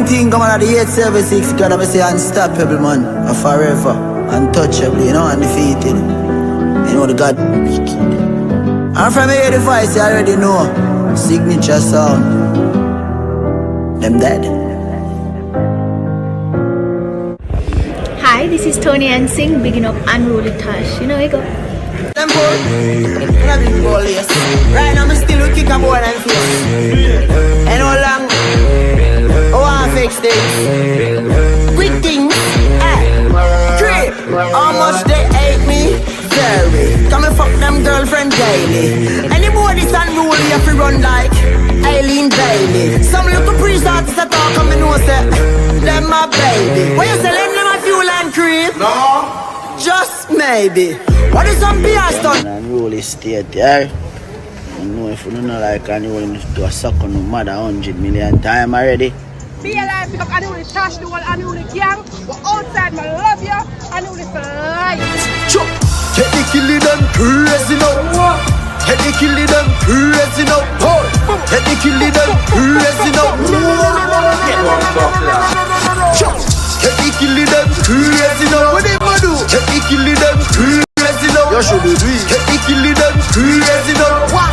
thing come out of the 876, God, I'm say unstoppable, man. Forever, untouchable, you know, undefeated. You know the God wicked. And from here, the voice, you already know. Signature sound. Them dead. Hi, this is Tony and Singh, bigging up Unruly Tash. You know, we go. Right now, I'm still with kick a board and face. And how long? Oh, I fix things. Quick things. Trip. How much they hate me? Very. Come and fuck them girlfriend daily. Anybody Unruly if you run like Aileen Bailey. Some little priest artists that talk on me know say them my baby. What you selling them a fuel and creep? No. Just maybe. What is some BS done? Unruly state there. I know if you don't like Unruly, you do a suck on no mother 100 million times already. Be alive, pick up Unruly, trash the whole Unruly gang. We're outside, man, love you. Unruly for life. Chop! Get the killing them crazy now. Get the killing them crazy now. Get the killing them crazy now. Chop! Get the killing them crazy now. What they do? Get the killing them crazy now. You should do it. Get the killing them crazy now. What?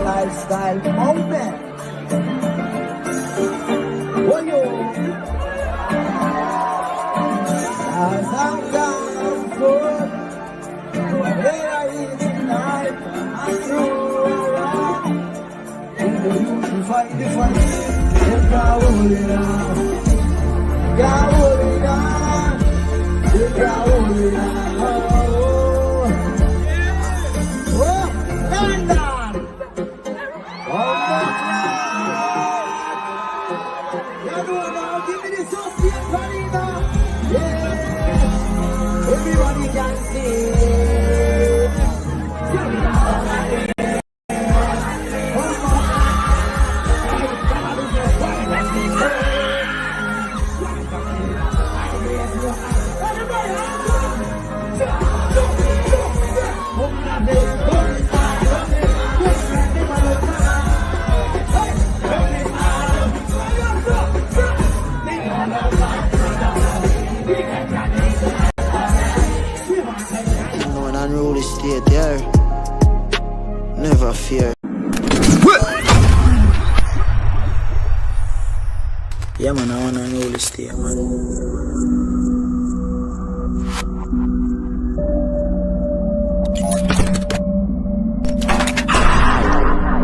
Lifestyle moment. Oh yo, as I'm down good, where I is tonight, I'm through around. In the youth to fight the fight, they got holding on, got holding on, they got holding on. Oh, London. Everybody can see. Unruly state there. Never fear. Yeah man, I wanna unruly state, man.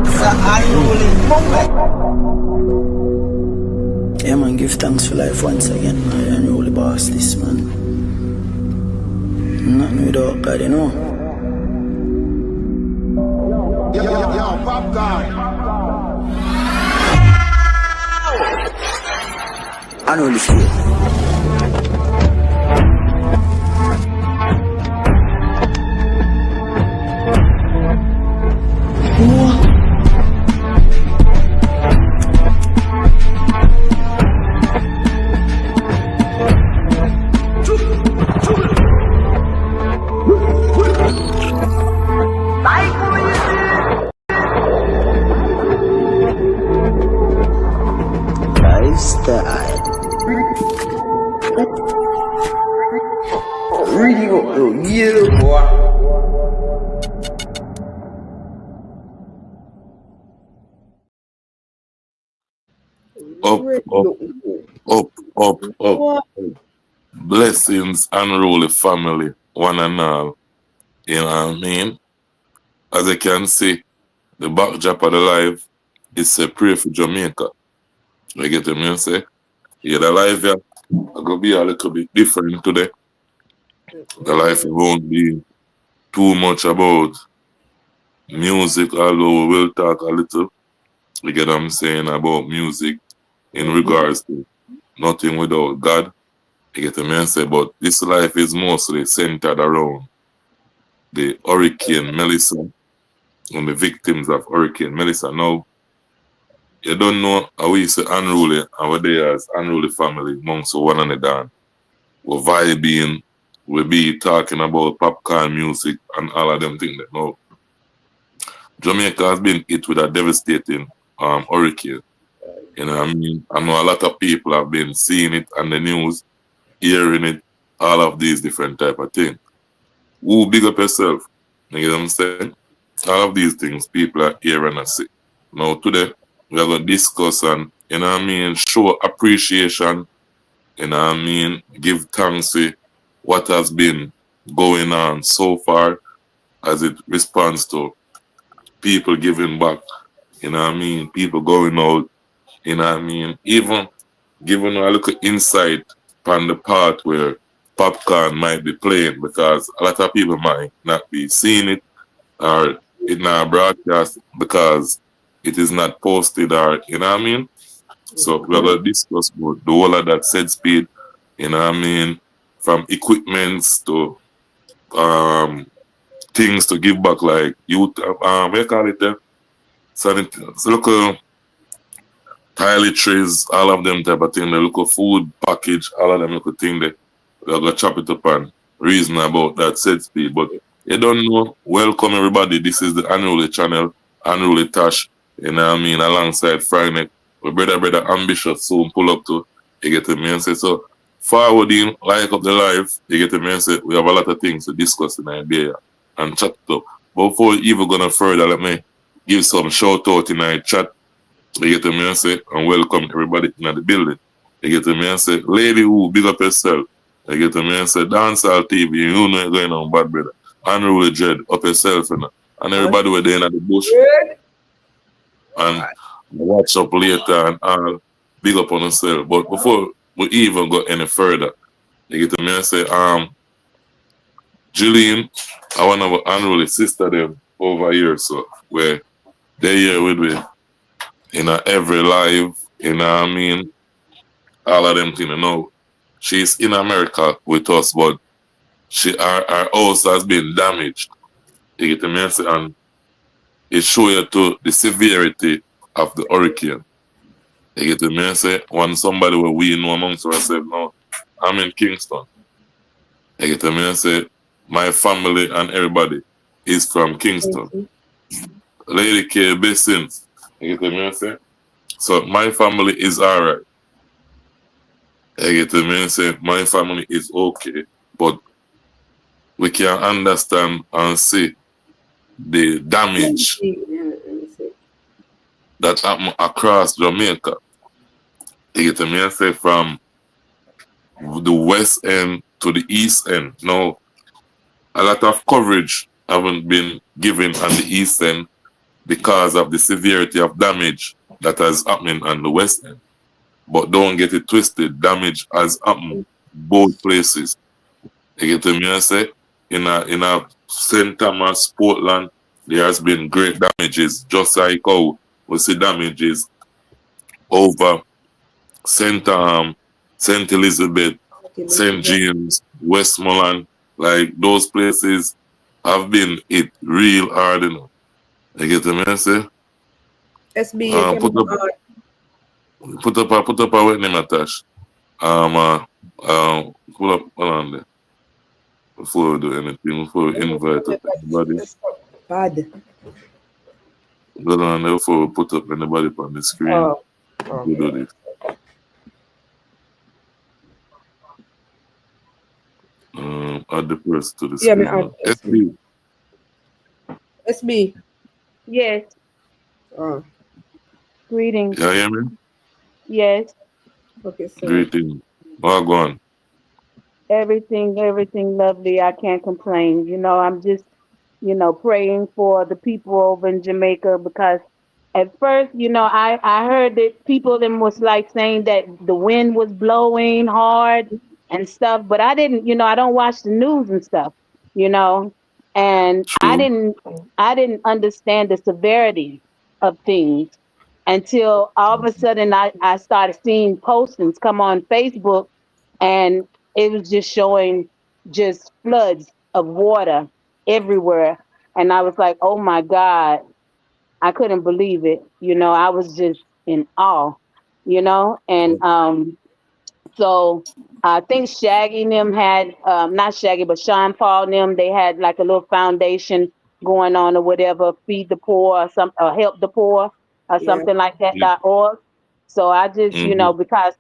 It's an unruly moment. Yeah man, give thanks for life once again, man. Unruly boss this, man. Nothing without God, you know. Yo, popcorn. Unruly shit. Lifestyle. Really go, yeah, boy. Up, up, up, up, up. Blessings, unruly family, one and all. You know what I mean? As you can see, the backdrop of the live is a prayer for Jamaica. You get what I say? Yeah, the live here, going to be a little bit different today. The life won't be too much about music, although we will talk a little, you get what I'm saying, about music in regards to nothing without God. You get what I say? But this life is mostly centered around the Hurricane Melisa and the victims of Hurricane Melisa. Now, you don't know how we say unruly, our day as unruly family amongst one another. We're vibing, we'll be talking about popcorn music and all of them things. Now, Jamaica has been hit with a devastating hurricane. You know what I mean? I know a lot of people have been seeing it on the news, hearing it, all of these different type of things. Who big up yourself? You get what I'm saying? All of these things people are hearing and see. Now today we are gonna discuss and you know what I mean, show appreciation, you know what I mean, give thanks to what has been going on so far as it responds to people giving back, you know what I mean, people going out, you know what I mean, even giving a little insight on the part where popcorn might be playing because a lot of people might not be seeing it or it not broadcast because it is not posted or you know what I mean. So we're gonna discuss about the whole of that said speed, you know what I mean, from equipments to things to give back like youth what you call it there? So look toiletries, all of them type of thing, the local food package, all of them local thing there. We're gonna chop it up and reason about that said speed. But you don't know, welcome everybody. This is the Unruly channel, Unruly Tash, you know what I mean, alongside Friday. My brother ambitious soon pull up to you get to me and say so forward in, like up the live, you get to me and say we have a lot of things to discuss in Iberia and chat it up. But before we even gonna further, let me give some shout out in our chat. You get to me and say, and welcome everybody in the building. You get to me and say, Lady Who, big up yourself. You get to me and say, Dancehall TV, you know you're going on, bad brother. Unruly Dread, up yourself, and everybody were there in the bush. And watch up later and all, big up on yourself. But before we even go any further, you get to me and say, Julian, I want to Unruly sister them over here, so where they here with me. In every live, you know what I mean? All of them things, you know. She's in America with us, but our house has been damaged. You get me? And it shows you to the severity of the hurricane. You get me? When somebody where we know amongst ourselves, no, I'm in Kingston. You get me? My family and everybody is from Kingston. Lady K, blessings. You get me? So my family is alright. I get me say my family is okay, but we can understand and see the damage that happened across Jamaica. You get me say from the west end to the east end. Now a lot of coverage haven't been given on the east end because of the severity of damage that has happened on the west end. But don't get it twisted, damage has happened both places. You get me I say? in a St. Thomas, Portland, there has been great damages, just like how we see damages over St. St. Elizabeth, St. James, Westmoreland, like those places have been hit real hard, you know. You get the message? SB, you Put can up, put up a wet name attached. Um, uh, pull up, hold on there. Before we do anything, before we invite up anybody, bad. go down there before we put up anybody on the screen. We do this. Add the person to the Yeah, me screen. add SB. SB. Yes. Greetings. You hear me? Yes. Okay, so Greeting. Well, go on. Everything lovely. I can't complain. I'm just, praying for the people over in Jamaica because at first, I heard that people then was like saying that the wind was blowing hard and stuff, but I didn't, I don't watch the news and stuff, you know, and True. I didn't understand the severity of things until all of a sudden I started seeing postings come on Facebook, and it was just showing just floods of water everywhere. And I was like, oh my God, I couldn't believe it. I was just in awe, and so I think Shaggy and them had not Shaggy, but Sean Paul and them, they had like a little foundation going on or whatever, feed the poor or some or help the poor or yeah. something like that Yeah. .org. So I just, Mm-hmm. because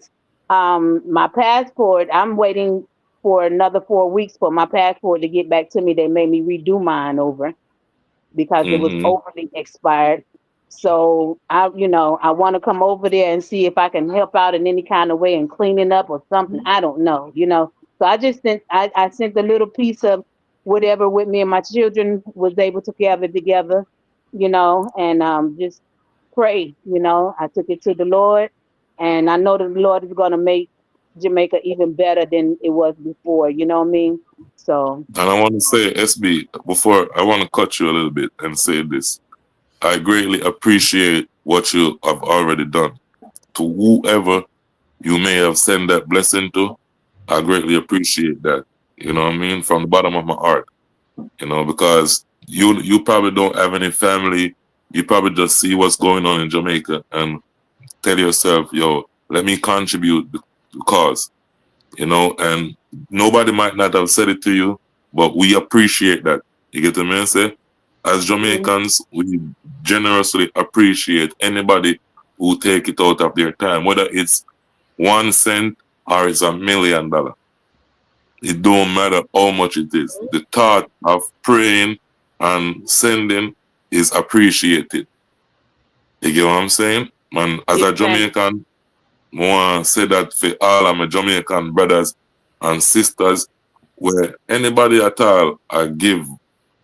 my passport, I'm waiting for another 4 weeks for my passport to get back to me. They made me redo mine over because it was Mm-hmm. overly expired. So I want to come over there and see if I can help out in any kind of way and cleaning up or something. I don't know. So I just I sent a little piece of whatever with me and my children was able to gather together, and just pray. I took it to the Lord, and I know that the Lord is going to make Jamaica even better than it was before. You know what I mean? So And I want to say, SB, before I want to cut you a little bit and say this. I greatly appreciate what you have already done. To whoever you may have sent that blessing to, I greatly appreciate that. You know what I mean? From the bottom of my heart. Because you probably don't have any family. You probably just see what's going on in Jamaica and tell yourself, yo, let me contribute because, and nobody might not have said it to you, but we appreciate that. You get what I mean? Say, as Jamaicans, we generously appreciate anybody who take it out of their time, whether it's 1 cent or it's $1 million. It don't matter how much it is. The thought of praying and sending is appreciated. You get what I'm saying? Man, as a thank Jamaican, I want to say that for all of my Jamaican brothers and sisters, where anybody at all I give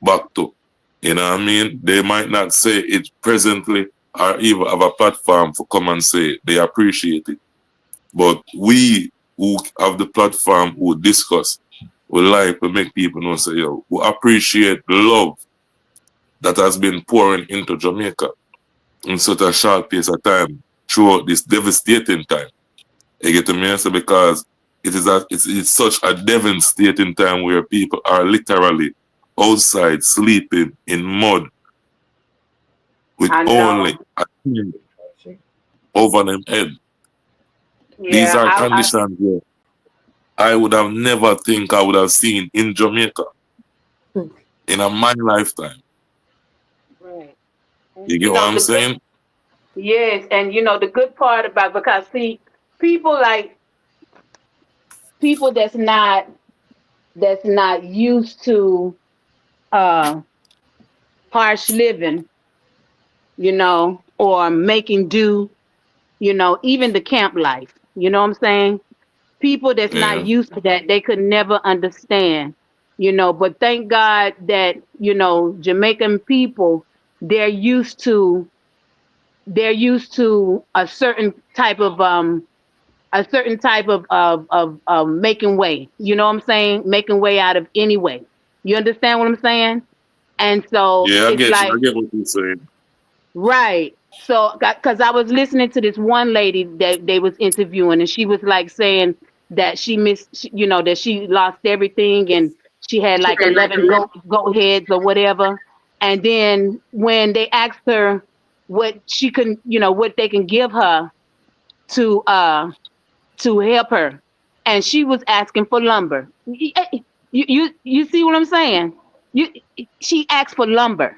back to. You know what I mean? They might not say it presently or even have a platform for come and say they appreciate it. But we who have the platform who discuss, we like to make people know say, yo, we appreciate the love that has been pouring into Jamaica in such a short pace of time throughout this devastating time. You get me? So because it's such a devastating time where people are literally outside sleeping in mud with I only know. a thing over them head. These Yeah, are conditions where I would have never think I would have seen in Jamaica in my lifetime. right. You And get what I'm the good, saying? yes, and the good part about, because see, people like people that's not used to uh harsh living, or making do, even the camp life. You know what I'm saying? People that's not Yeah. used to that, they could never understand. But thank God that, Jamaican people, they're used to they're used to a certain type of making way. You know what I'm saying? Making way out of any way. You understand what I'm saying? And so Yeah, I it's get you. like, I get what you're saying. right. So, because I was listening to this one lady that they was interviewing, and she was like saying that she missed, that she lost everything, and she had like 11 goat heads or whatever. And then when they asked her what she can, what they can give her to help her, and she was asking for lumber. You see what I'm saying? You She asked for lumber.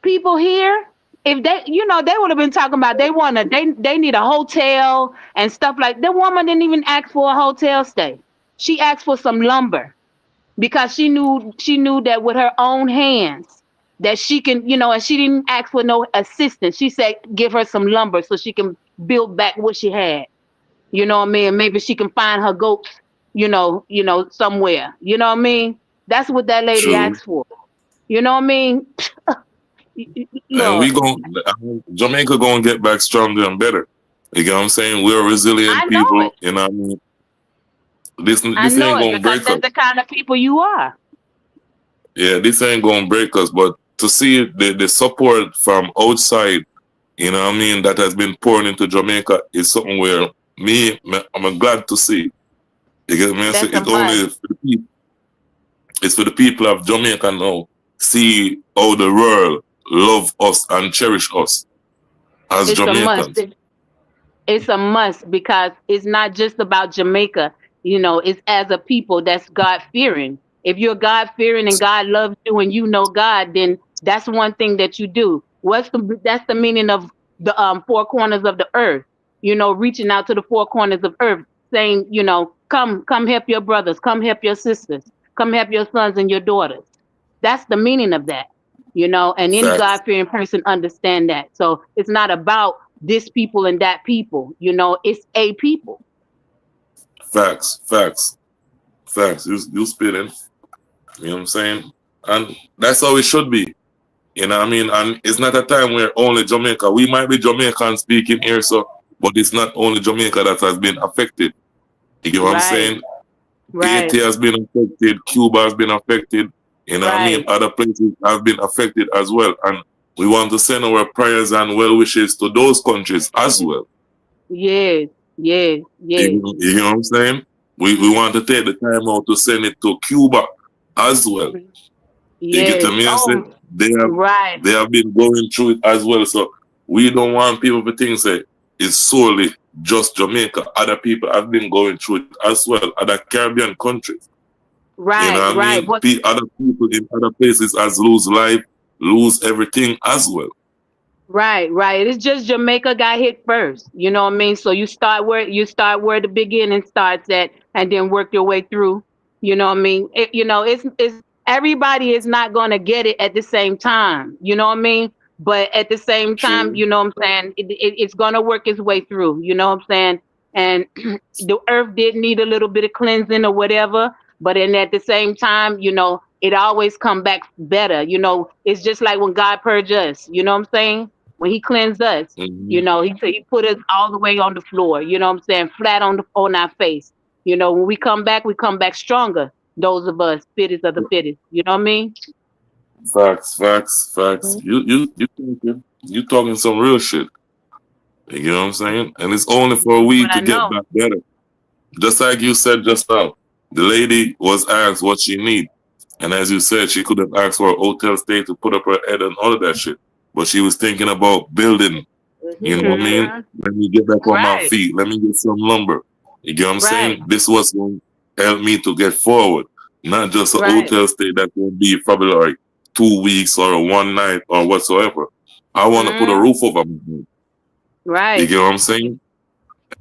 People here, if they, they would have been talking about they need a hotel and stuff like. The woman didn't even ask for a hotel stay. She asked for some lumber because she knew that with her own hands that she can, and she didn't ask for no assistance. She said give her some lumber so she can build back what she had. You know what I mean? Maybe she can find her goats, somewhere. You know what I mean? That's what that lady True. asked for. You know what I mean? And we Lord, gon' Jamaica gonna get back stronger and better. You get what I'm saying? We're I resilient know it. people. You know what I mean? I This know ain't it gonna because break us. that's the kind of people you are. Yeah, this ain't gonna break us. But to see the support from outside, you know what I mean, that has been poured into Jamaica is something where I'm glad to see. You get me? So That's a it's must. only for the people, it's for the people of Jamaica now see how the world love us and cherish us as It's a must. Jamaicans. It's a must because it's not just about Jamaica. It's as a people that's God fearing. If you're God fearing and God loves you and you know God, then that's one thing that you do. That's the meaning of the four corners of the earth. Reaching out to the four corners of earth, saying, come help your brothers, come help your sisters, come help your sons and your daughters. That's the meaning of that. And any God Facts, fearing person understand that. So it's not about this people and that people. It's a people. facts, facts, facts. You spitting. You know what I'm saying? And that's how it should be. You know what I mean? And it's not a time where only Jamaica. We might be Jamaican speaking here, so but it's not only Jamaica that has been affected. You get what I'm Right, saying? right, Haiti has been affected, Cuba has been affected, you know what I mean? right. Other places have been affected as well. And we want to send our prayers and well wishes to those countries as well. Yes, yes, yes, You know what I'm saying? We want to take the time out to send it to Cuba as well. You get yes. to me? I say Oh, they have right, they have been going through it as well. So we don't want people to think that it's solely just Jamaica. Other people have been going through it as well. Other Caribbean countries. You know right, what I right. mean? What? Other people in other places has lose life, lose everything as well. Right, right. It's just Jamaica got hit first. You know what I mean? So you start where the beginning starts at, and then work your way through. You know what I mean? It's everybody is not gonna get it at the same time. You know what I mean? But at the same time, True. you know what I'm saying? It's gonna work its way through. You know what I'm saying? And the earth did need a little bit of cleansing or whatever. But then at the same time, it always come back better. It's just like when God purged us. You know what I'm saying? When he cleansed us, Hmm. he put us all the way on the floor, you know what I'm saying, flat on our face. When we come back stronger. Those of us fittest of the fittest. You know what I mean? Facts, facts, facts. You talking some real shit. You know what I'm saying? And it's only for That's we what to I get know. back better. Just like you said just now, the lady was asked what she need. And as you said, she could have asked for a hotel stay to put up her head and all of that shit. But she was thinking about building. You know what I mean? Hmm. Let me get back on my Right, feet. Let me get some lumber. You get what I'm right, saying? This was going to help me to get forward. Not just a right. hotel stay that will be probably like 2 weeks or 1 night or whatsoever. I want to put a Hmm. roof over my head. You Right. get what I'm saying?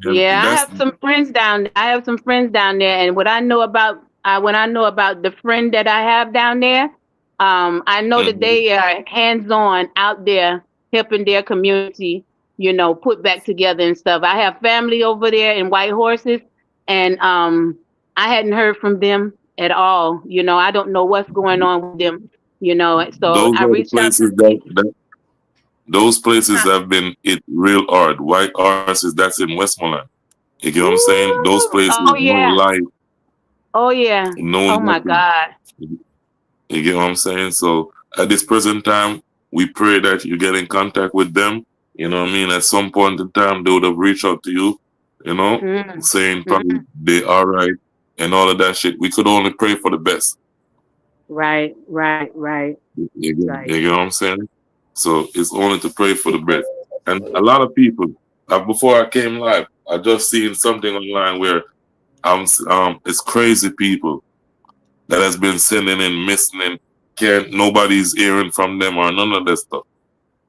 And Yeah, I that's have some friends down. I have some friends down there, and what I know about when I know about the friend that I have down there, I know that mhm. they are hands on out there helping their community, put back together and stuff. I have family over there in White Horses, and I hadn't heard from them at all. I don't know what's going on with them. So Those I are the reached out to places the that those places huh? have been hit real hard. White horses, that's in Westmoreland. You get what I'm saying? Those Ooh, places, oh no yeah, life, oh yeah, no oh my nothing. God. You get what I'm saying? So at this present time, we pray that you get in contact with them. You know what I mean? At some point in time, they would have reached out to you, you know, Mm, saying probably mm. they all right and all of that shit. We could only pray for the best. Right, right, right, You right. get what I'm saying? So it's only to pray for the best. And a lot of people, before I came live, I just seen something online where it's crazy people that has been sending in missing and can't nobody's hearing from them or none of that stuff.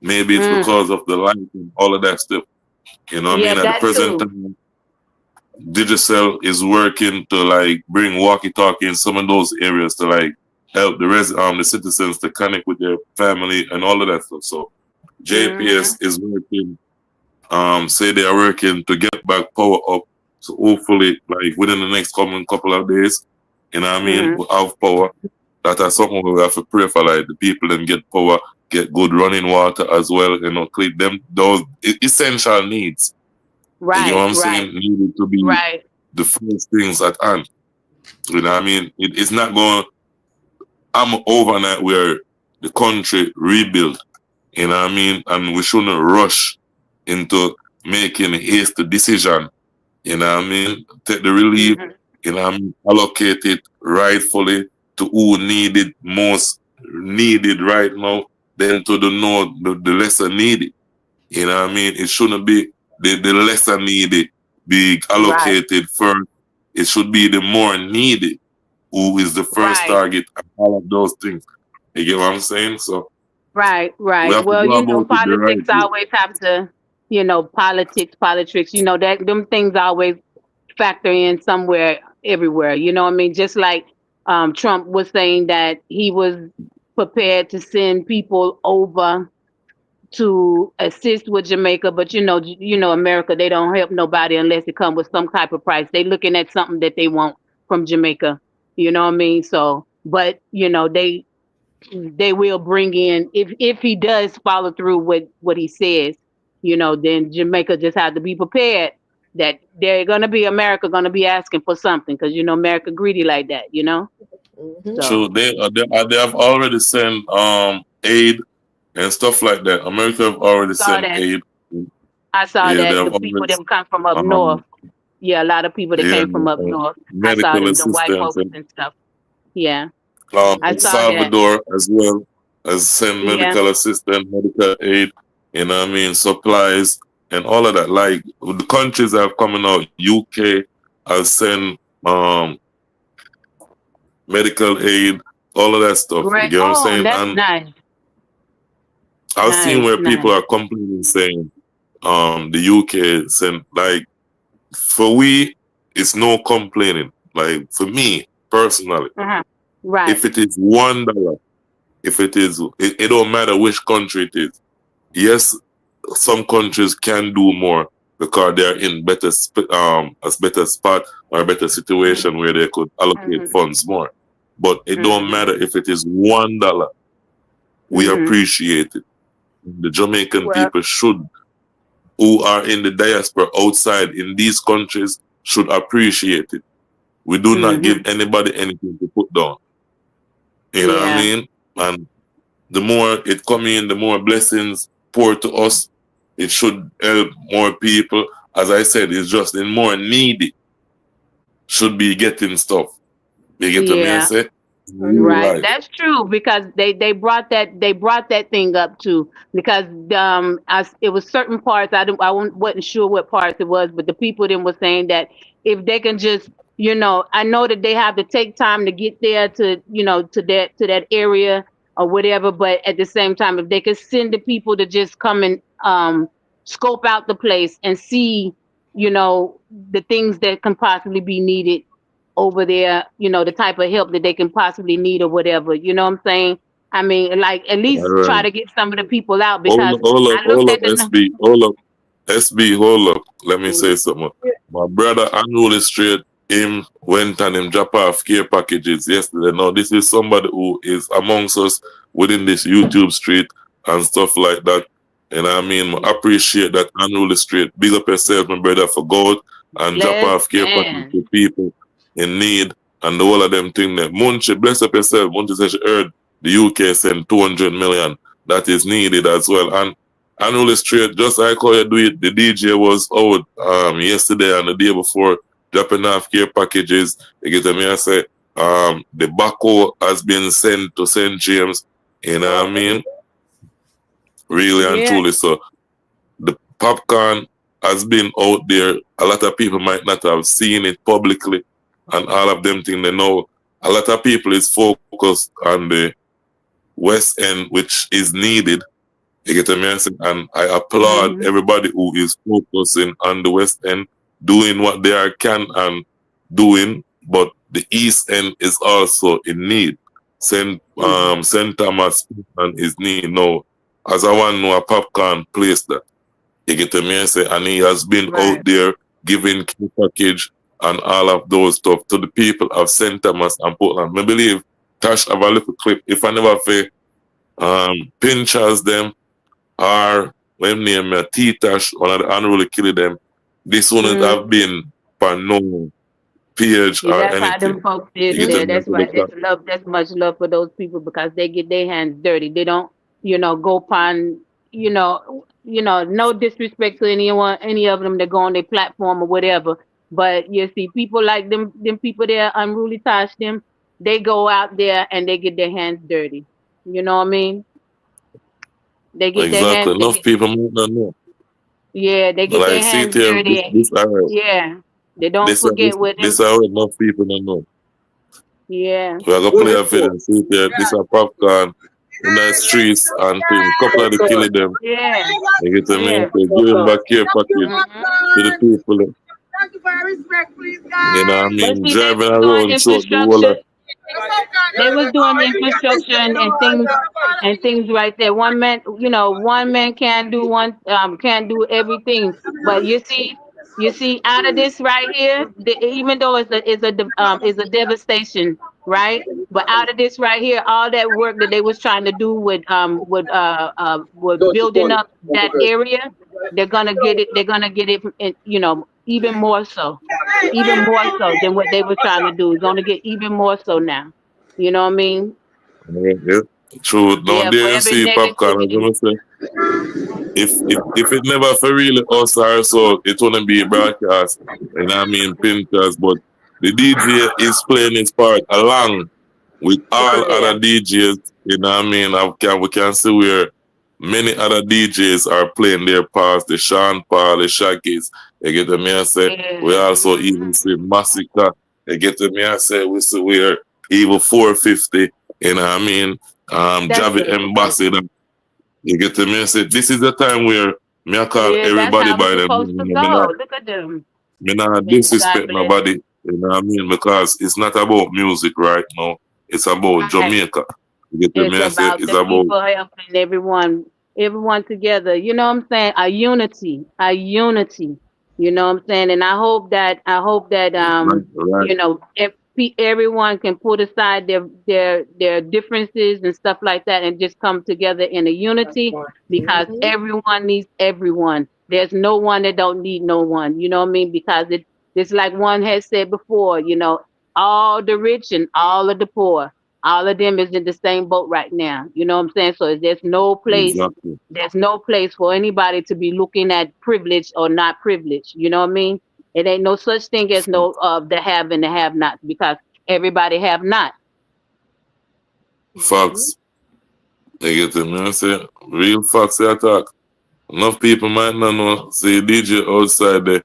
Maybe it's Mm. because of the light and all of that stuff. You know what I Yeah, mean? At the that present too. time, Digicel is working to like bring walkie talkie in some of those areas to like help the citizens to connect with their family and all of that stuff. So JPS Hmm. is working, say they are working to get back power up. So hopefully like within the next coming couple of days, you know what I mean, Hmm. we'll have power. That is something we have to pray for, like the people them get power, get good running water as well, you know, clean them those essential needs. You know Right, what I'm right, saying? Needed to be right, the first things at hand. You know what I mean? It's not going I'm overnight where the country rebuild. You know what I mean? And we shouldn't rush into making a hasty decision. You know what I mean? Take the relief, hmm, you know what I mean? Allocate it rightfully to who needed most needed right now, then to the lesser needed. You know what I mean? It shouldn't be the lesser needed be right, allocated first. It should be the more needed who is the first right, target and all of those things. You get what I'm saying? So right, we right. have to Well, go about it the right politics way. always have to, politics, that them things always factor in somewhere, everywhere. You know what I mean? Just like Trump was saying that he was prepared to send people over to assist with Jamaica, but America, they don't help nobody unless it comes with some type of price. They looking at something that they want from Jamaica. You know what I mean? So, but they will bring in, if he does follow through with what he says, then Jamaica just have to be prepared that they're gonna be America gonna be asking for something because America greedy like that. So So they have already sent aid and stuff like that. America have already saw sent that aid. I saw Yeah, they that have the people already that come from up north. um Yeah, a lot of people that yeah, came from up north. I saw medical them white assistance folks and and stuff. Yeah, I El saw that. Salvador as well as send Yeah. medical assistance, medical aid, you know what I mean, supplies and all of that. Like the countries that have coming out, UK has sent medical aid, all of that stuff. You Great. get what I'm Oh, saying? that's And nice. I've seen Nice, where people nice. are complaining saying the UK sent like for we it's no complaining. Like for me personally, Uh-huh. Right. if it is $1, if it don't matter which country it is. Yes, some countries can do more because they're in a better spot or a better situation where they could allocate Mm-hmm. funds more. But it don't Mm-hmm. matter if it is $1. We Mm-hmm. appreciate it. The Jamaican Well. people who are in the diaspora outside in these countries, should appreciate it. We do not give Mm-hmm. anybody anything to put down. You know what I Yeah. mean? And the more it come in, the more blessings pour to us. It should help more people. As I said, it's just the more needy should be getting stuff. You get what I Yeah. say? Real Right, life. that's true because they brought that thing up too because it was certain parts I wasn't sure what parts it was, but the people then were saying that if they can just I know that they have to take time to get there to that area or whatever, but at the same time if they could send the people to just come and scope out the place and see the things that can possibly be needed over there, the type of help that they can possibly need or whatever. You know what I'm saying? I mean, like at All least try right. to get some of the people out Hold because up, hold up, I looked hold up, at the. SB. Hold up. SB, hold up. Let me say something. My brother Unruly Straight, him went and him drop off care packages yesterday. Now, this is somebody who is amongst us within this YouTube street and stuff like that. And I mean, I appreciate that Unruly Straight. Big up yourself, my brother, for God and drop off care packages Listen. to people in need and the whole of them thing there. Munchie, bless up yourself. Munchie said she heard the UK send 200 million. That is needed as well. And Unruly straight, just like how you do it, the DJ was out yesterday and the day before dropping off care packages. You get me, I say, the backhoe has been sent to St. James, you know what I mean? Really and truly. So the popcorn has been out there. A lot of people might not have seen it publicly, and all of them think they know. A lot of people is focused on the West End, which is needed. You get what I'm saying? And I applaud everybody who is focusing on the West End, doing what they are can and doing, but the East End is also in need. St. Thomas and is need now. As I want to know, a popcorn place that. You get what I'm saying? And he has been out there giving key package and all of those stuff to the people of St. Thomas and Portland. I believe Tash have a little clip. If I never say Pinchers them, or when name T-Tash, one of the Unruly kill them, this wouldn't have been for no page or That's how anything. them folks is there. That's why there's love. That's much love for those people because they get their hands dirty. They don't, go upon, no disrespect to anyone, any of them that go on their platform or whatever. But you see, people like them people there, Unruly Tosh them, they go out there and they get their hands dirty. You know what I mean? They get their hands. Exactly. Enough people might not know. Yeah, they get their hands dirty. Yeah, they don't forget what. This are enough people don't know. Yeah. We are gonna play a film. See there. This are popcorn in the streets and things. Couple of the killing them. Yeah. They get them in. They give them back care package to the people. Thank you for your respect, please, guys. You know what I mean? Driving around short the whole of. They was doing infrastructure and things right there. One man can't do everything. But you see, out of this right here, even though it's a devastation, right? But out of this right here, all that work that they was trying to do with building up that area, they're gonna get it. They're gonna get it. Even more so than what they were trying to do. It's gonna get even more so now. You know what I mean? Yeah. True. Now there you see popcorn. I'm gonna say, if it never for really us or so, it wouldn't be broadcast. You know what I mean? Pinchers, but the DJ is playing his part along with all other DJs. You know what I mean? We can see where many other DJs are playing their parts. The Sean Paul, the Shaggies. You get the me I say. We also even see Massacre. You get the me I say. We see where even 450. You know what I mean? Javi Ambassador. You get to me and say, this is the time where me I call everybody by them. Look at them. Me not disrespect nobody, you know what I mean? Because it's not about music right now. It's about Jamaica. You get to me and say, it's about people helping everyone together. You know what I'm saying? A unity. You know what I'm saying? And I hope that if everyone can put aside their differences and stuff like that and just come together in a unity because everyone needs everyone. There's no one that don't need no one. You know what I mean? Because it's like one has said before, all the rich and all of the poor, all of them is in the same boat right now. You know what I'm saying? So there's no place. Exactly. There's no place for anybody to be looking at privilege or not privilege. You know what I mean? It ain't no such thing as no the have and the have not because everybody have not. Facts. You get me? I say real facts they talk. Enough people might not know say DJ outside there.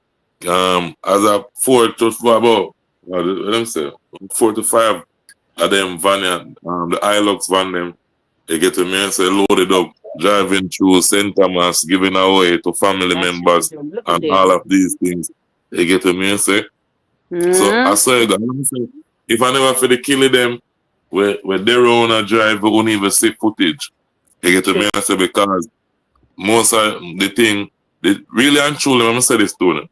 As a 4 to 5 what them say 4 to 5 of them van the Hilux van them. You get me? I say loaded up, driving through St. Thomas, giving away to family members and all of these things. You get to me and say. So I say that if I never for the kill them where they own a drive, we won't even see footage. You get to me and say because most of the thing, really and truly, I'm gonna say this to them.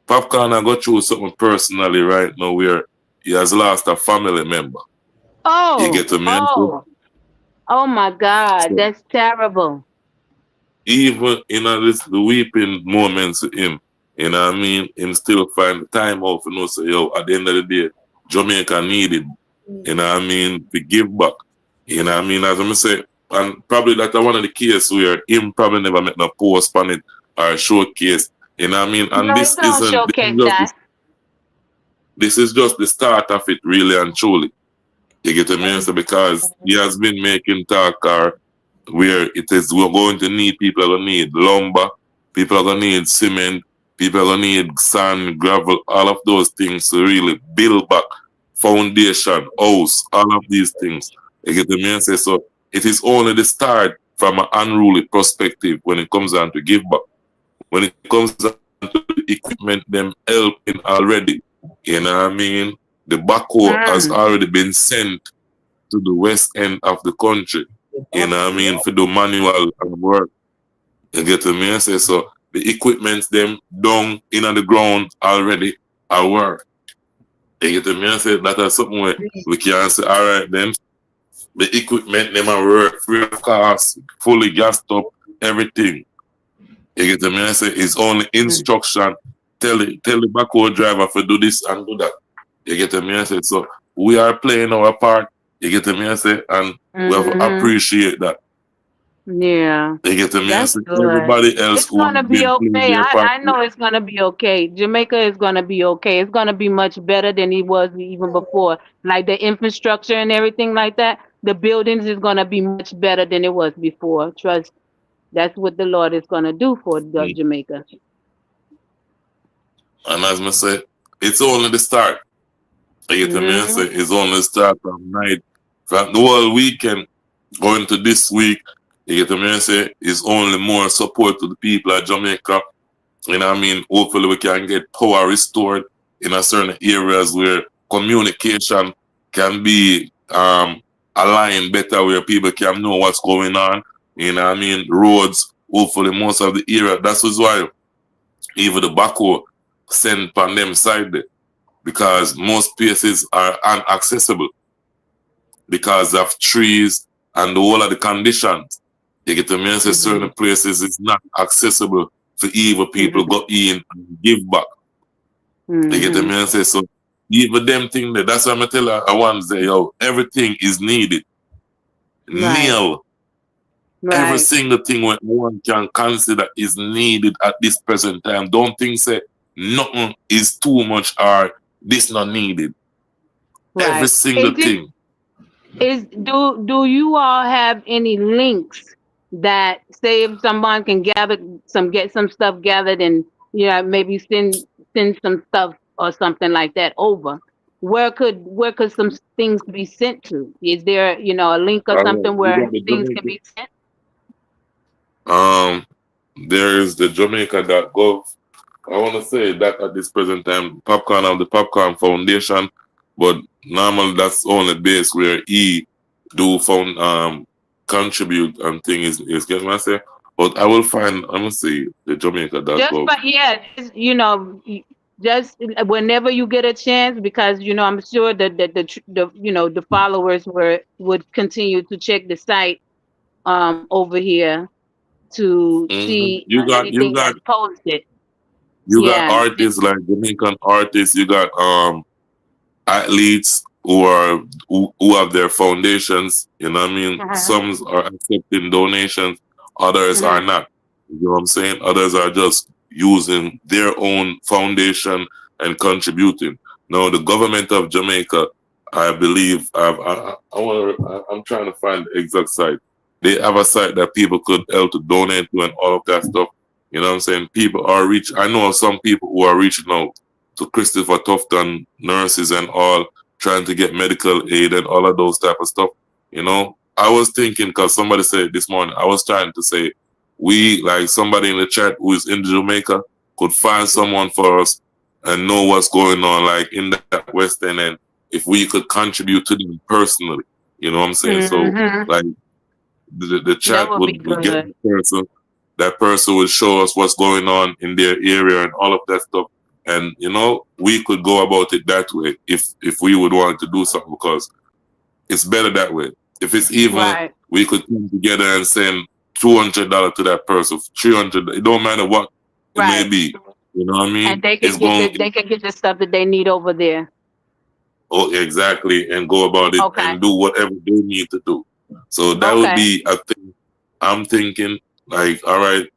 Popcorn I go through something personally right now where he has lost a family member. Oh, you get to me? Oh my God, so, that's terrible. Even the weeping moments with him. You know what I mean? Him still find the time out for no say, yo, at the end of the day, Jamaica needed, you know what I mean, to give back. You know what I mean? As I say, and probably that's one of the cases where him probably never make no post on it or showcase. You know what I mean? And No, it don't showcase that. this is just the start of it, really and truly. You get what I mean? So because he has been making talk where it is we're going to need, people are going to need lumber, people are going to need cement, people are going to need sand, gravel, all of those things to really build back foundation, house, all of these things. You get what I mean? So it is only the start from an unruly perspective when it comes down to give back. When it comes down to the equipment, them helping already. You know what I mean? The backhoe has already been sent to the west end of the country. You know what I mean? For the manual work. You get what I mean? So the equipment them down in on the ground already are work. You get what I mean? That is something where we can say, all right then, the equipment them are work free of cost, fully gassed up, everything. You get what I mean? It's only instruction. Tell the backhoe driver to do this and do that. You get what I mean? So we are playing our part. You get what I mean? And we have to appreciate that. Yeah. You get what I mean? That's good. Everybody else It's gonna be okay. I know it's gonna be okay. Jamaica is gonna be okay. It's gonna be much better than it was even before. Like the infrastructure and everything like that. The buildings is gonna be much better than it was before. Trust. That's what the Lord is gonna do for Jamaica. And as I say, it's only the start. You get what I mean? It's only the start from night. From the whole weekend going to this week, you get what I mean? It's only more support to the people of Jamaica. You know what I mean? Hopefully we can get power restored in a certain areas where communication can be aligned better, where people can know what's going on. You know what I mean? Roads, hopefully most of the area. That's why even the backhoe send on them side there. Because most places are inaccessible because of trees and the whole of the conditions. You get to me and say certain places is not accessible for evil people go in and give back. You get to me and say so even them thing that that's why I'm tell her I want to say, yo, everything is needed. Nail. Every single thing one can consider is needed at this present time. Don't think say nothing is too much or this not needed. Every single thing. Do you all have any links that say if someone can get some stuff gathered and maybe send some stuff or something like that over? Where could some things be sent to? Is there a link or something where things can be sent? There is the Jamaica.gov. I want to say that at this present time, Popcorn of the Popcorn Foundation, but normally that's only base where he do contribute and thing is getting what I say. But I will find, I'm gonna see the Jamaica.gov. Just whenever you get a chance, because I'm sure that the followers would continue to check the site over here to see anything that's posted. You got artists like Jamaican artists. You got athletes who have their foundations. You know what I mean? Some are accepting donations, others are not. You know what I'm saying? Others are just using their own foundation and contributing. Now, the government of Jamaica, I believe, I'm trying to find the exact site. They have a site that people could help to donate to and all of that stuff. You know what I'm saying? People are reaching. I know some people who are reaching out to Christopher Tufton nurses and all, trying to get medical aid and all of those type of stuff. You know, I was thinking, because somebody said this morning, I was trying to say, we, like somebody in the chat who is in Jamaica, could find someone for us and know what's going on, like in that West End, and if we could contribute to them personally. You know what I'm saying? So, like, the chat would get the person. That person would show us what's going on in their area and all of that stuff. And, we could go about it that way if we would want to do something, because it's better that way. If it's even, we could come together and send $200 to that person, $300. It don't matter what it may be. You know what I mean? And they can get the stuff that they need over there. Oh, exactly, and go about it Okay. and do whatever they need to do. So that would Okay. be a thing. I'm thinking, like, all right,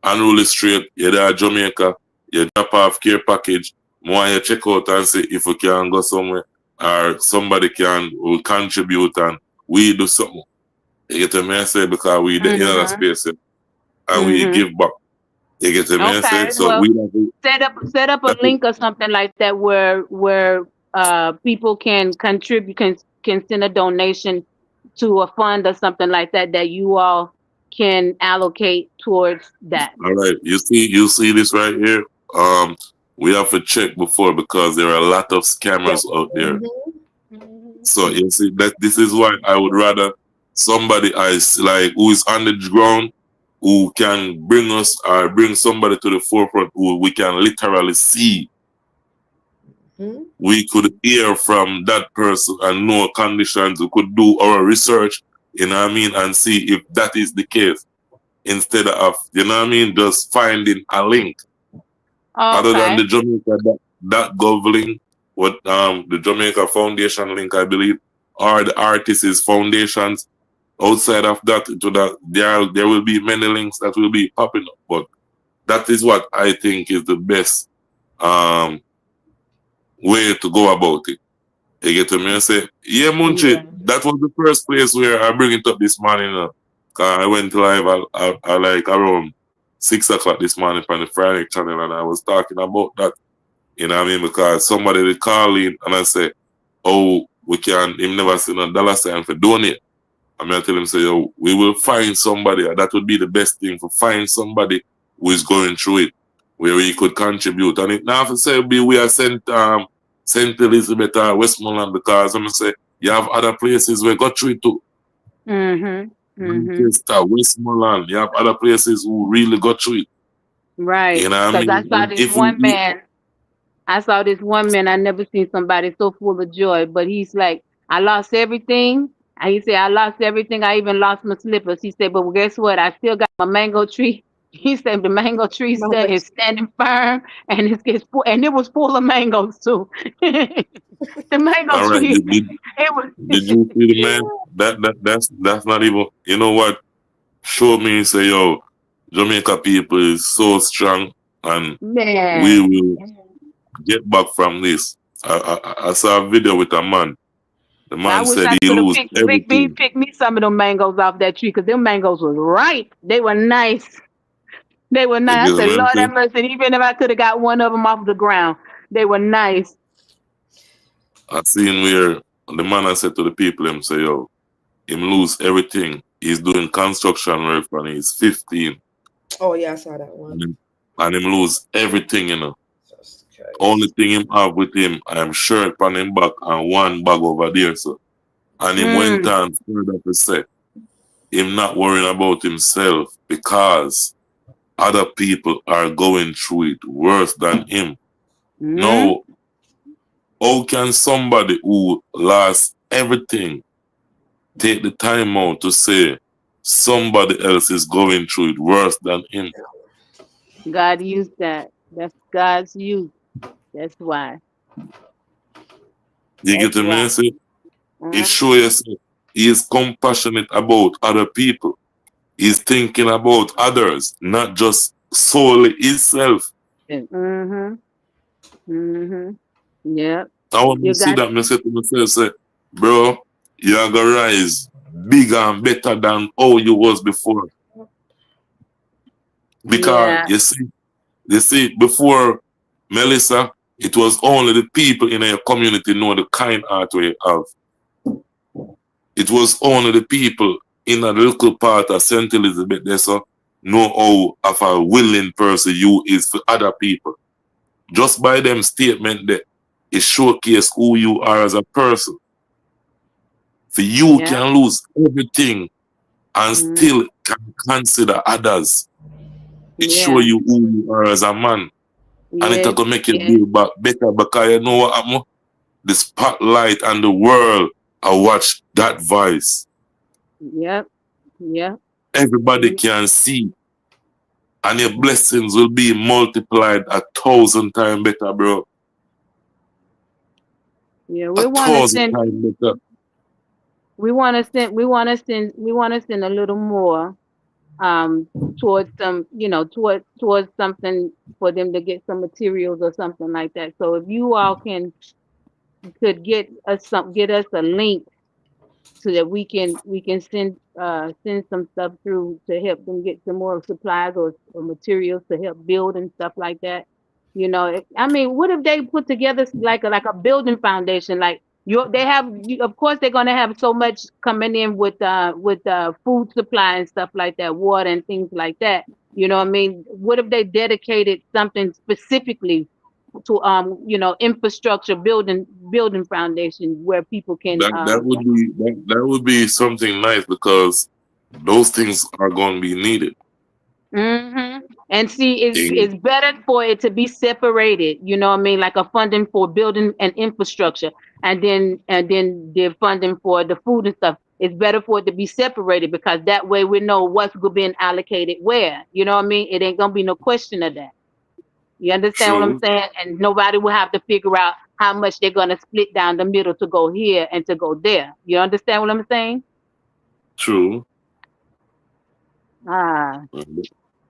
Unruly straight, you're there at Jamaica, you drop off care package, more you check out and see if we can go somewhere or somebody will contribute and we do something. You get what I say? Because we the in other Mhm. space and we Mhm. give back. You get what I say? Okay. So Well, we have to, set up a that is, link or something like that where people can contribute can send a donation to a fund or something like that that you all can allocate towards that. all right. You see this right here? Um we have to check before because there are a lot of scammers out there. So you see that this is why I would rather somebody like who is on the ground who can bring us or bring somebody to the forefront who we can literally see. We could hear from that person and know conditions. We could do our research, you know what I mean, and see if that is the case instead of, you know what I mean, just finding a link. Other than Okay. the Jamaica that Gov link, what the Jamaica Foundation link, I believe, or the artists' foundations. Outside of that, to that there will be many links that will be popping up. But that is what I think is the best um way to go about it. You get to me and say, yeah, Munchie, Yeah. that was the first place where I bring it up this morning. Cause I went live I like around 6 o'clock this morning from the Friday channel and I was talking about that. You know what I mean? Because somebody they call in and I say, oh, we can him never seen a dollar sign for donate. I mean, I tell him, say, yo, we will find somebody. That would be the best thing to find somebody who is going through it, where we could contribute. And it now to say we are Saint Elizabeth or Westmoreland because I'm say you have other places where got through it too. Mhm. Mhm. Manchester, Westmoreland, you have other places who really got through it. Right. You know what I Because I mean? saw And this if one we man. I saw this one man. I never seen somebody so full of joy. But he's like, I lost everything. And he said, I lost everything. I even lost my slippers. He said, but guess what? I still got my mango tree. He said the mango tree is standing firm, and it's full, and it was full of mangoes too. The mango all right, tree, it did was. you see the man? That's not even, you know what? Show me say, yo, Jamaica people is so strong and we Man, will get back from this. I saw a video with a man. The I man wish said I he could have lose picked everything. me some of them mangoes off that tree, because them mangoes was ripe. They were nice. They were You nice. get I said, what I'm Lord have saying? mercy. Even if I could have got one of them off the ground, they were nice. I seen where the man I said to the people, him say, yo, him lose everything. He's doing construction work when he's 15. Oh yeah, I saw that one. And him lose everything, you know. Jesus Only Christ. thing him have with him, I am shirt on him back and one bag over there, so. And him went Mm, on further to say, him not worrying about himself because other people are going through it worse than him. mm, Now, how can somebody who lost everything take the time out to say somebody else is going through it worse than him? God used that. That's God's use. That's why. You That's get what I why. mean? Say, it Mm, shows he is compassionate about other people. He's thinking about others, not just solely himself. mm-hmm. Mm-hmm. Yep. I want to You see got. that. I say to myself, say, bro, you're going to rise bigger and better than how you was before. Because Yeah. you see, before Melisa, it was only the people in your community know the kind heart we have. It was only the people in a little part of St. Elizabeth there so know how of a willing person you is for other people. Just by them statement that it showcase who you are as a person. For you Yeah. can lose everything and Mm, still can consider others. It show yeah. you who you are as a man. And it Yes. can make you Yes. build back better because you know what happened? The spotlight and the world I watch that voice. Yep. Yep. Everybody Mm, can see. And your blessings will be multiplied 1,000 times better, bro. Yeah, A we want to thousand send. times better. We want to send. We want to send. We want to send a little more um towards some, towards something for them to get some materials or something like that. So if you all could get us a link so that we can send some stuff through to help them get some more supplies or materials to help build and stuff like that. I mean, what if they put together like a building foundation? Like of course they're gonna have so much coming in with food supply and stuff like that, water and things like that. You know what I mean? What if they dedicated something specifically to infrastructure building foundation where people can That would be something nice because those things are going to be needed. And see, Eh, it's better for it to be separated. You know what I mean? Like a funding for building and infrastructure, and then the funding for the food and stuff. It's better for it to be separated because that way we know what's being allocated where. You know what I mean? It ain't gonna be no question of that. You understand what I'm True, saying? And nobody will have to figure out how much they're gonna split down the middle to go here and to go there. You understand what I'm saying? true. Ah.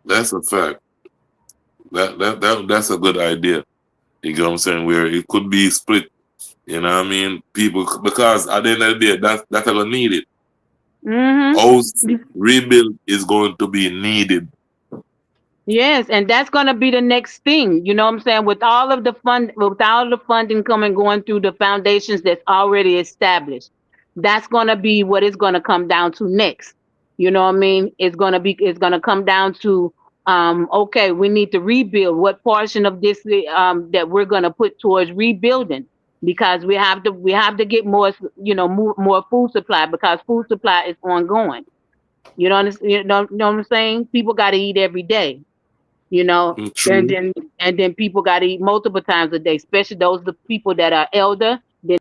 That's a fact. That's a good idea. You know what I'm saying? Where it could be split. You know what I mean? People, because at the end of the day, that's gonna need it. House Mm-hmm. rebuild is going to be needed. Yes, and that's going to be the next thing. You know what I'm saying? With all the funding coming going through the foundations that's already established, that's going to be what it's going to come down to next. You know what I mean? It's going to come down to okay, we need to rebuild. What portion of this that we're going to put towards rebuilding? Because we have to get more, more food supply because food supply is ongoing. You know what I'm saying? People got to eat every day, you know, and True. then people got to eat multiple times a day, especially those the people that are elder. Then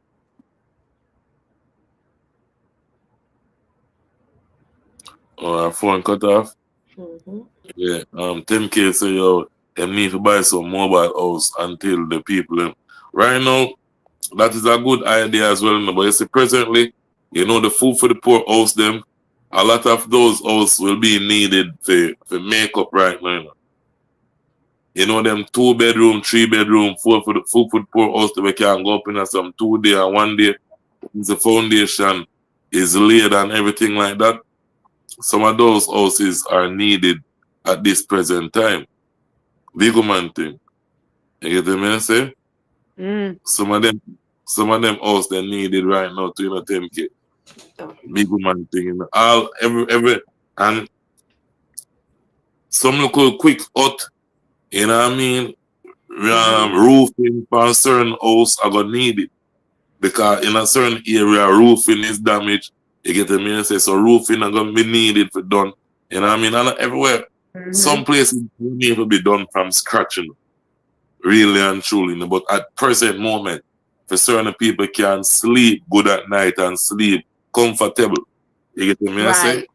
Our phone cut off. Yeah. 10K say yo, them need to buy some mobile house until the people. Right now, that is a good idea as well. But you see, presently, the food for the poor house them. A lot of those house will be needed for make up right now. Them 2 bedroom, 3 bedroom, food for the poor house that we can go up in a some 2 day and 1 day. The foundation is laid and everything like that. Some of those houses are needed at this present time. Big man thing. You get what I say? mm, Some of them house they needed right now to 10K. Big man thing. All every and some local quick hut, you know what I mean? Roofing for a certain house are gonna need it. Because in a certain area roofing is damaged. You get what I say? So roofing are gonna be needed for done. You know what I mean? And everywhere. mm-hmm. Some places need to be done from scratch, really and truly. But at present moment, for certain people can sleep good at night and sleep comfortable. You get what I say?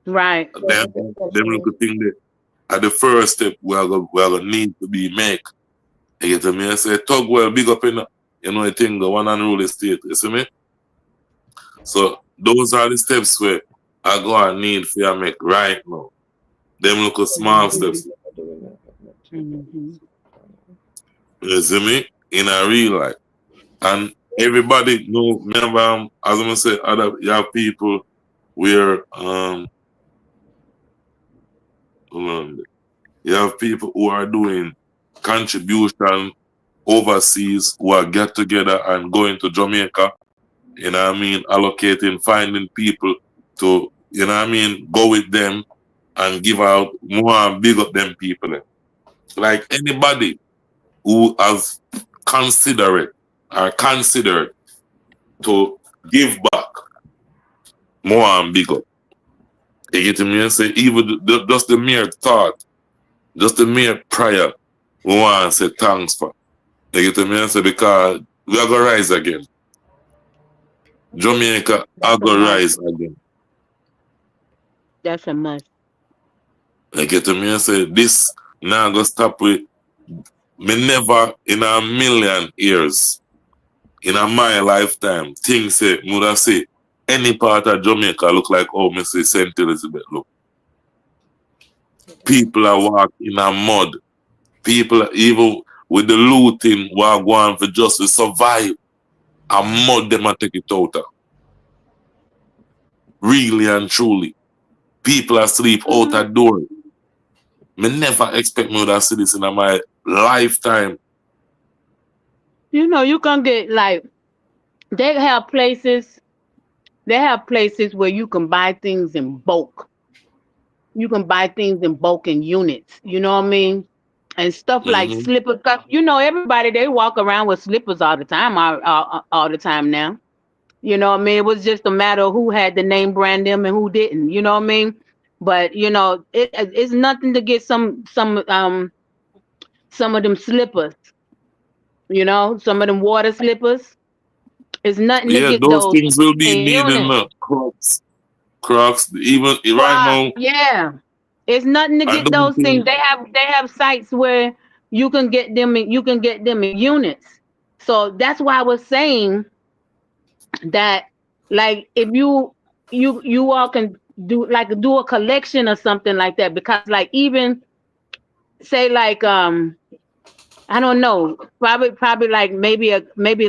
Right. Them little thing that at the first step we are gonna need to be make. You get what I say? Tugwell, big up in the thing, the one unruly state. You see me? So those are the steps where I go and need for you make right now. Them little small steps. Mm-hmm. You see me? In a real life. And everybody know, remember, as I'm gonna say, you have people where hold on, you have people who are doing contribution overseas who are get together and going to Jamaica, allocating, finding people to, go with them and give out more and big up them people. Like anybody who has considered to give back more and big up. You get me? And say even just the mere thought, just the mere prayer, we want to say thanks for. You get me? And say because we are gonna rise again. Jamaica That's are a gonna must. rise again. That's a must. You get me? And say this now gonna stop with me never in a million years in my lifetime, things say, would I say, any part of Jamaica look like how me say St. Elizabeth look. People are walking in a mud. People, even with the looting, were going for just to survive. A mud them a take it out of. Really and truly. People are asleep out the door. Me never expect me to see this in my lifetime. You know, you can get like they have places. They have places where you can buy things in bulk. You can buy things in bulk in units. You know what I mean? And stuff like Mm-hmm. slippers. 'Cause, you know, everybody they walk around with slippers all the time. All the time now. You know what I mean? It was just a matter of who had the name brand them and who didn't. You know what I mean? But you know, it's nothing to get some of them slippers. You know, some of them water slippers. It's nothing to Yeah, get those those things will be in needed. units. Crocs, even right Wow, now, yeah. It's nothing to I get don't those things. think. They have sites where you can get them in units. So that's why I was saying that like if you all can do a collection or something like that because like even say like I don't know, probably like maybe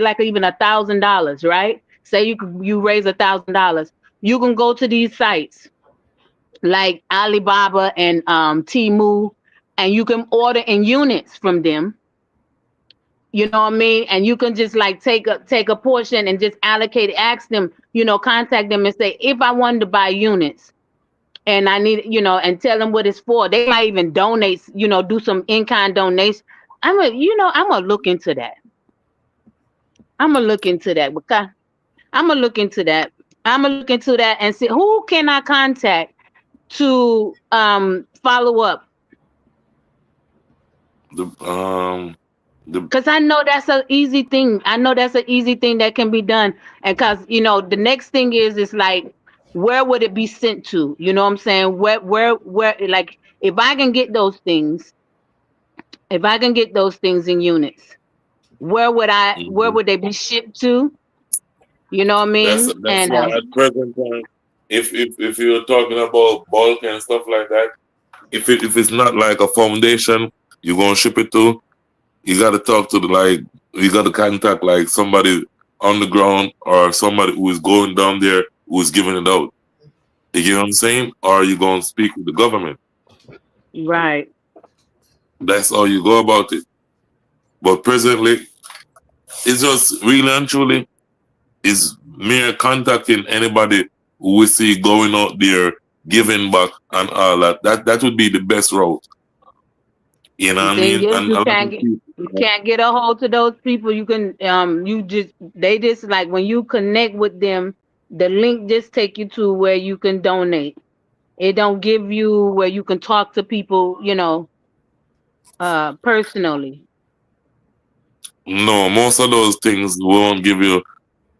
like even $1,000, right? Say you raise $1,000. You can go to these sites like Alibaba and Temu, and you can order in units from them. You know what I mean? And you can just like take a portion and just allocate it, ask them, contact them and say, if I wanted to buy units and I need, and tell them what it's for. They might even donate, do some in-kind donation. I'm gonna look into that. I'm gonna look into that because I'm gonna look into that. I'm gonna look into that and see who can I contact to follow up. The the Because I know that's an easy thing. I know that's an easy thing that can be done. And because, the next thing is like, where would it be sent to? You know what I'm saying? Where, like, if I can get those things, if I can get those things in units, where mhm. would they be shipped to? You know what I mean? That's And, why at present time, if you're talking about bulk and stuff like that, if it's not like a foundation, you're gonna ship it to. You got to talk to you got to contact like somebody on the ground or somebody who is going down there who is giving it out. You get what I'm saying? Or you going to speak with the government. right. That's how you go about it. But presently, it's just really and truly is mere contacting anybody who we see going out there, giving back and all that. That would be the best route. You know The what I thing mean? is, And a lot of people. you can't get a hold to those people. You can, they just like when you connect with them, the link just take you to where you can donate. It don't give you where you can talk to people, personally. No, most of those things won't give you.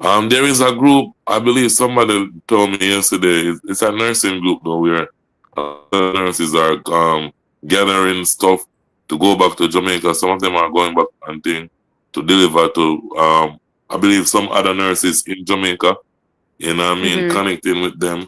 There is a group, I believe somebody told me yesterday, it's a nursing group though, where nurses are gathering stuff to go back to Jamaica. Some of them are going back and thing to deliver to, I believe some other nurses in Jamaica, you know what I mean, Hmm. connecting with them.